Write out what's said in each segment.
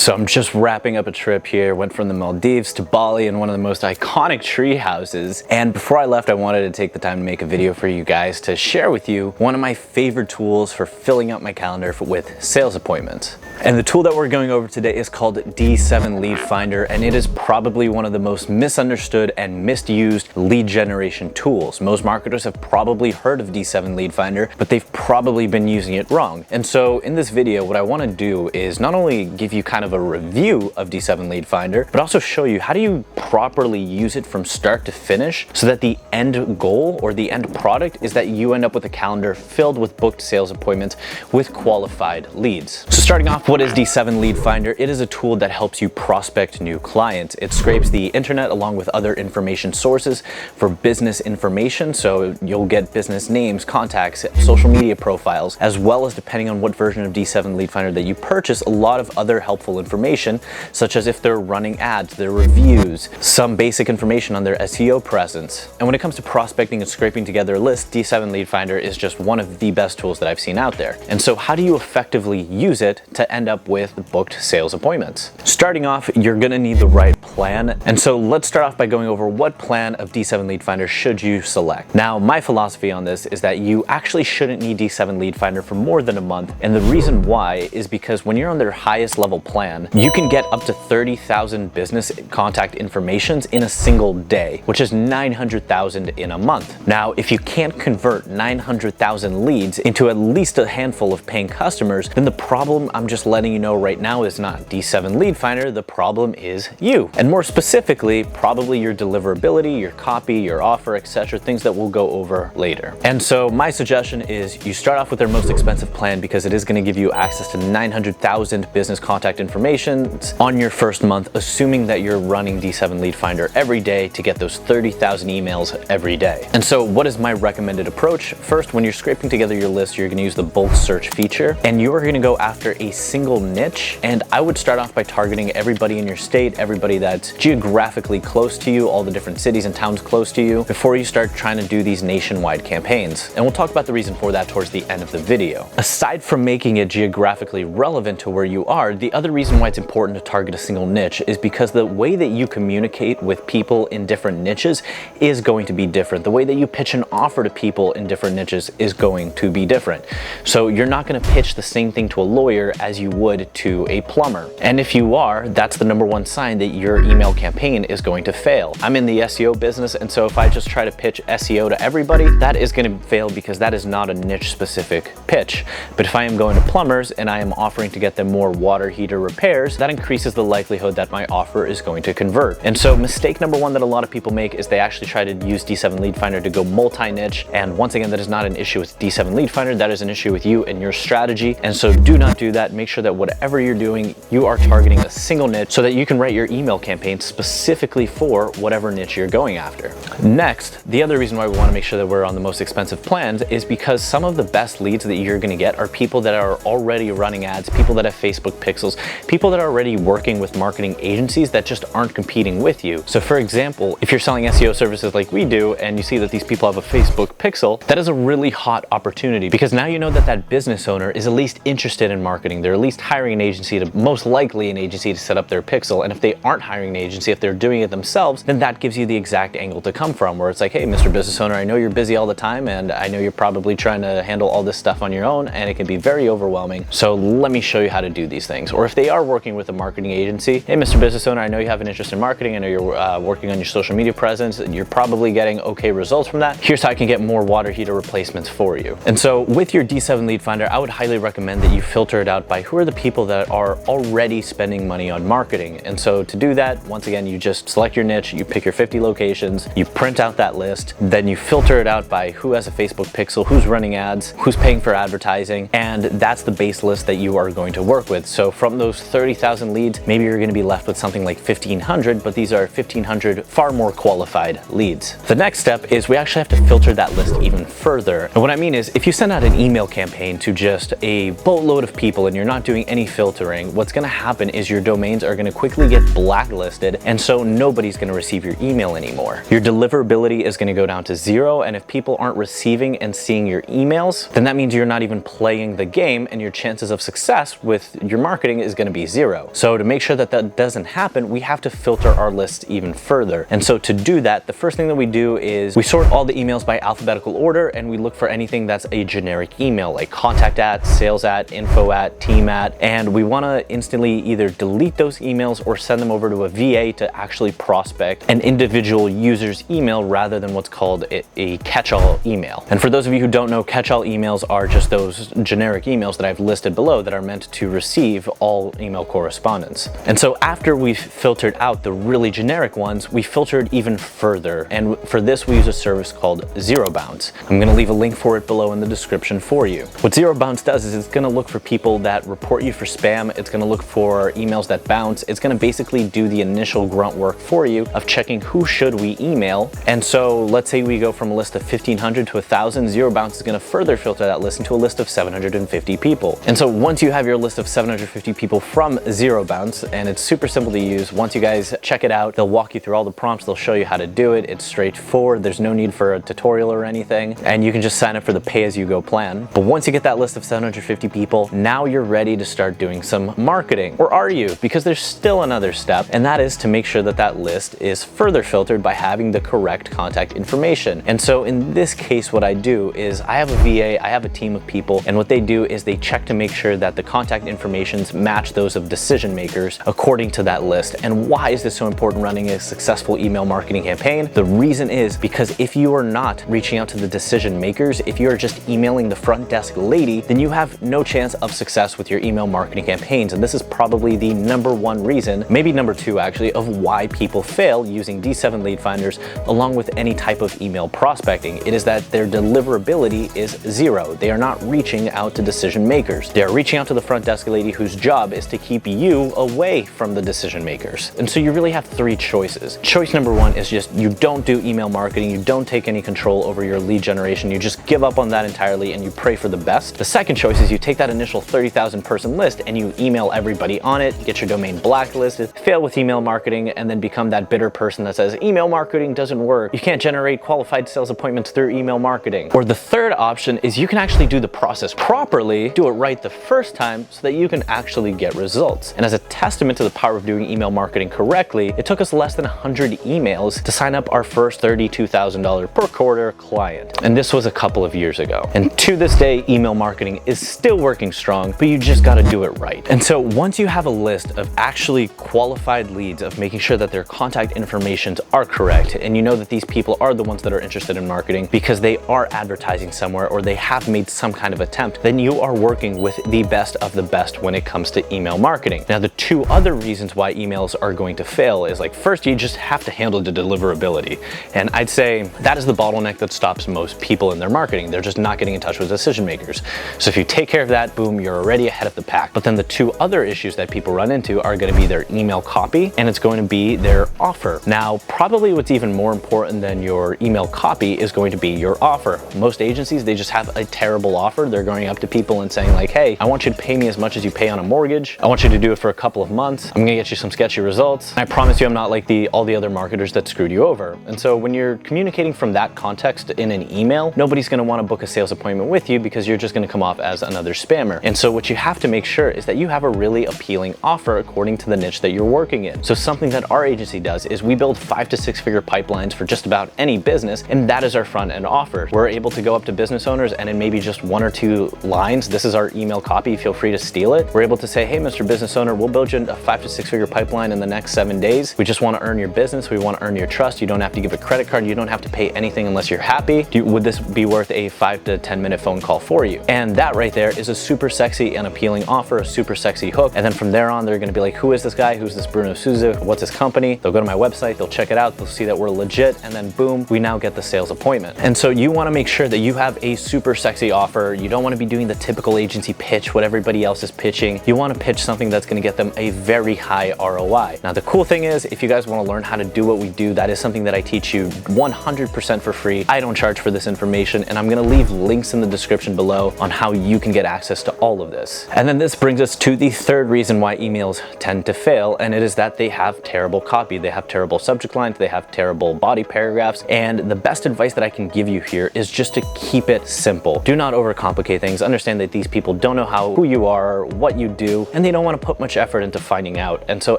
So I'm just wrapping up a trip here, went from the Maldives to Bali in one of the most iconic tree houses. And before I left, I wanted to take the time to make a video for you guys to share with you one of my favorite tools for filling out my calendar with sales appointments. And the tool that we're going over today is called D7 Leadfinder, and it is probably one of the most misunderstood and misused lead generation tools. Most marketers have probably heard of D7 Leadfinder, but they've probably been using it wrong. And so in this video, what I want to do is not only give you kind of a review of D7 Leadfinder, but also show you how do you properly use it from start to finish so that the end goal or the end product is that you end up with a calendar filled with booked sales appointments with qualified leads. So starting off, what is D7 Leadfinder? It is a tool that helps you prospect new clients. It scrapes the internet along with other information sources for business information. So you'll get business names, contacts, social media profiles, as well as, depending on what version of D7 Leadfinder that you purchase, a lot of other helpful information, such as if they're running ads, their reviews, some basic information on their SEO presence. And when it comes to prospecting and scraping together a list, D7 Leadfinder is just one of the best tools that I've seen out there. And so how do you effectively use it to end up with booked sales appointments? Starting off, you're gonna need the right plan. And so let's start off by going over what plan of D7 Leadfinder should you select. Now, my philosophy on this is that you actually shouldn't need D7 Leadfinder for more than a month. And the reason why is because when you're on their highest level plan, you can get up to 30,000 business contact informations in a single day, which is 900,000 in a month. Now, if you can't convert 900,000 leads into at least a handful of paying customers, then the problem, I'm just letting you know right now, is not D7 Leadfinder. The problem is you. And more specifically, probably your deliverability, your copy, your offer, etc., things that we'll go over later. And so my suggestion is you start off with their most expensive plan because it is going to give you access to 900,000 business contact information on your first month, assuming that you're running D7 Leadfinder every day to get those 30,000 emails every day. And so what is my recommended approach? First, when you're scraping together your list, you're going to use the bulk search feature, and you're going to go after a single niche. And I would start off by targeting everybody in your state, everybody that's geographically close to you, all the different cities and towns close to you, before you start trying to do these nationwide campaigns. And we'll talk about the reason for that towards the end of the video. Aside from making it geographically relevant to where you are, the other reason why it's important to target a single niche is because the way that you communicate with people in different niches is going to be different. The way that you pitch an offer to people in different niches is going to be different. So you're not going to pitch the same thing to a lawyer as you would to a plumber. And if you are, that's the number one sign that your email campaign is going to fail. I'm in the SEO business, and so if I just try to pitch SEO to everybody, that is going to fail because that is not a niche specific pitch. But if I am going to plumbers and I am offering to get them more water heater repairs, that increases the likelihood that my offer is going to convert. And so mistake number one that a lot of people make is they actually try to use D7 Leadfinder to go multi-niche. And once again, that is not an issue with D7 Leadfinder, that is an issue with you and your strategy. And so do not do that. Make sure that whatever you're doing, you are targeting a single niche so that you can write your email campaign specifically for whatever niche you're going after. Next, the other reason why we want to make sure that we're on the most expensive plans is because some of the best leads that you're going to get are people that are already running ads, people that have Facebook pixels, people that are already working with marketing agencies that just aren't competing with you. So for example, if you're selling SEO services like we do and you see that these people have a Facebook pixel, that is a really hot opportunity because now you know that that business owner is at least interested in marketing. They're at least hiring an agency to, most likely an agency, to set up their pixel. And if they aren't hiring an agency, if they're doing it themselves, then that gives you the exact angle to come from, where it's like, hey, Mr. Business Owner, I know you're busy all the time and I know you're probably trying to handle all this stuff on your own and it can be very overwhelming. So let me show you how to do these things. Or if they are working with a marketing agency, hey, Mr. Business Owner, I know you have an interest in marketing. I know you're working on your social media presence. You're probably getting okay results from that. Here's how I can get more water heater replacements for you. And so with your D7 Leadfinder, I would highly recommend that you filter it out by who are the people that are already spending money on marketing. And so to do that, once again, you just select your niche, you pick your 50 locations, you print out that list, then you filter it out by who has a Facebook pixel, who's running ads, who's paying for advertising, and that's the base list that you are going to work with. So from those 30,000 leads, maybe you're going to be left with something like 1,500, but these are 1,500 far more qualified leads. The next step is we actually have to filter that list even further. And what I mean is, if you send out an email campaign to just a boatload of people and you're not doing any filtering, what's going to happen is your domains are going to quickly get blacklisted blacklisted, and so nobody's gonna receive your email anymore. Your deliverability is gonna go down to 0, and if people aren't receiving and seeing your emails, then that means you're not even playing the game, and your chances of success with your marketing is gonna be 0. So to make sure that that doesn't happen, we have to filter our list even further. And so to do that, the first thing that we do is we sort all the emails by alphabetical order, and we look for anything that's a generic email, like contact at, sales at, info at, team at, and we wanna instantly either delete those emails or send them over to a VA to actually prospect an individual user's email rather than what's called a catch-all email. And for those of you who don't know, catch-all emails are just those generic emails that I've listed below that are meant to receive all email correspondence. And so after we've filtered out the really generic ones, we filtered even further. And for this, we use a service called Zero Bounce. I'm gonna leave a link for it below in the description for you. What Zero Bounce does is it's gonna look for people that report you for spam. It's gonna look for emails that bounce. It's gonna basically do the initial grunt work for you of checking who should we email. And so let's say we go from a list of 1,500 to 1,000, Zero Bounce is gonna further filter that list into a list of 750 people. And so once you have your list of 750 people from Zero Bounce, and it's super simple to use, once you guys check it out, they'll walk you through all the prompts, they'll show you how to do it. It's straightforward, there's no need for a tutorial or anything, and you can just sign up for the pay-as-you-go plan. But once you get that list of 750 people, now you're ready to start doing some marketing. Or are you? Because there's still another step, and that is to make sure that that list is further filtered by having the correct contact information. And so in this case, what I do is I have a VA, I have a team of people, and what they do is they check to make sure that the contact informations match those of decision makers according to that list. And why is this so important running a successful email marketing campaign? The reason is because if you are not reaching out to the decision makers, if you are just emailing the front desk lady, then you have no chance of success with your email marketing campaigns. And this is probably the #1 reason, maybe #2 actually, of why people fail using D7 Leadfinders along with any type of email prospecting. It is that their deliverability is 0. They are not reaching out to decision makers. They are reaching out to the front desk lady whose job is to keep you away from the decision makers. And so you really have 3 choices. Choice #1 is just you don't do email marketing, you don't take any control over your lead generation, you just give up on that entirely and you pray for the best. The second choice is you take that initial 30,000 person list and you email everybody on it, get your domain blacklisted, fail with email marketing, and then become that bitter person that says email marketing doesn't work, you can't generate qualified sales appointments through email marketing. Or the third option is you can actually do the process properly, do it right the first time so that you can actually get results. And as a testament to the power of doing email marketing correctly, it took us less than 100 emails to sign up our first $32,000 per quarter client. And this was a couple of years ago. And to this day, email marketing is still working strong, but you just gotta do it right. And so once you have a list of actually qualified leads, of making sure that their contact informations are correct, and you know that these people are the ones that are interested in marketing because they are advertising somewhere or they have made some kind of attempt, then you are working with the best of the best when it comes to email marketing. Now, the 2 other reasons why emails are going to fail is, like, first, you just have to handle the deliverability. And I'd say that is the bottleneck that stops most people in their marketing. They're just not getting in touch with decision makers. So if you take care of that, boom, you're already ahead of the pack. But then the 2 other issues that people run into are going to be their email copy and it's going to be their offer. Now, probably what's even more important than your email copy is going to be your offer. Most agencies, they just have a terrible offer. They're going up to people and saying like, hey, I want you to pay me as much as you pay on a mortgage. I want you to do it for a couple of months. I'm gonna get you some sketchy results. I promise you I'm not like all the other marketers that screwed you over. And so when you're communicating from that context in an email, nobody's gonna wanna book a sales appointment with you because you're just gonna come off as another spammer. And so what you have to make sure is that you have a really appealing offer according to the niche that you're working in. So something that our agency does is we build 5 to 6 figure pipelines for just about any business, and that is our front end offer. We're able to go up to business owners and in maybe just 1 or 2 lines, this is our email copy, feel free to steal it. We're able to say, hey, Mr. Business Owner, we'll build you a 5 to 6 figure pipeline in the next 7 days. We just want to earn your business. We want to earn your trust. You don't have to give a credit card. You don't have to pay anything unless you're happy. Would this be worth a 5 to 10 minute phone call for you? And that right there is a super sexy and appealing offer, a super sexy hook. And then from there on, they're going to be like, who is this guy? Who's this Bruno Souza? What's his company? They'll go to my website, they'll check it out, they'll see that we're legit, and then boom, we now get the sales appointment. And so you want to make sure that you have a super sexy offer. You don't want to be doing the typical agency pitch, what everybody else is pitching. You want to pitch something that's going to get them a very high ROI. Now, the cool thing is, if you guys want to learn how to do what we do, that is something that I teach you 100% for free. I don't charge for this information, and I'm going to leave links in the description below on how you can get access to all of this. And then this brings us to the third reason why emails tend to fail, and it is that they have terrible copy. They have terrible subject lines, they have terrible body paragraphs, and the best advice that I can give you here is just to keep it simple. Do not overcomplicate things. Understand that these people don't know who you are, what you do, and they don't want to put much effort into finding out. And so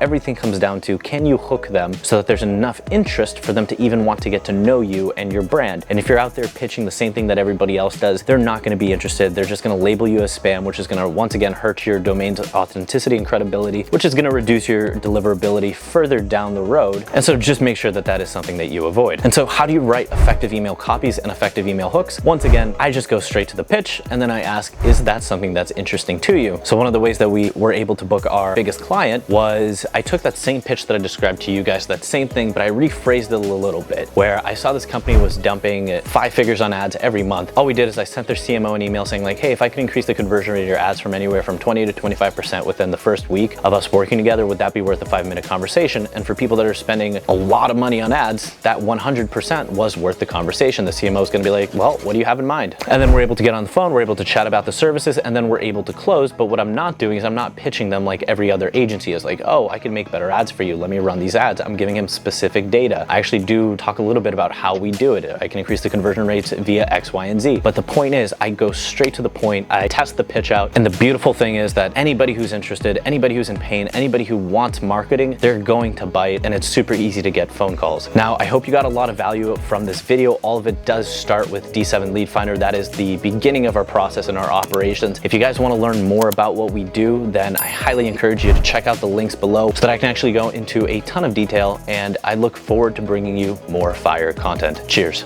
everything comes down to, can you hook them so that there's enough interest for them to even want to get to know you and your brand? And if you're out there pitching the same thing that everybody else does, they're not going to be interested. They're just going to label you as spam, which is going to once again hurt your domain's authenticity and credibility, which is going to reduce your deliverability further down the road. And so just make sure that that is something that you avoid. And so how do you write effective email copies and effective email hooks? Once again, I just go straight to the pitch and then I ask, is that something that's interesting to you? So one of the ways that we were able to book our biggest client was I took that same pitch that I described to you guys, that same thing, but I rephrased it a little bit, where I saw this company was dumping 5 figures on ads every month. All we did is I sent their CMO an email saying like, hey, if I could increase the conversion rate of your ads from anywhere from 20 to 25% within the first week of us working together, would that be worth a 5-minute conversation? And for people that are spending a lot of money on ads, that 100% was worth the conversation. The CMO is going to be like, well, what do you have in mind? And then we're able to get on the phone, we're able to chat about the services, and then we're able to close. But what I'm not doing is I'm not pitching them like every other agency is, like, oh, I can make better ads for you, let me run these ads. I'm giving him specific data. I actually do talk a little bit about how we do it. I can increase the conversion rates via X, Y, and Z. But the point is, I go straight to the point, I test the pitch out, and the beautiful thing is that anybody who's interested, anybody who's in pain, anybody who wants marketing, they're going to bite, and it's super easy to get phone calls. Now, I hope you got a lot of value from this video. All of it does start with D7 Leadfinder. That is the beginning of our process and our operations. If you guys want to learn more about what we do, then I highly encourage you to check out the links below so that I can actually go into a ton of detail, and I look forward to bringing you more fire content. Cheers.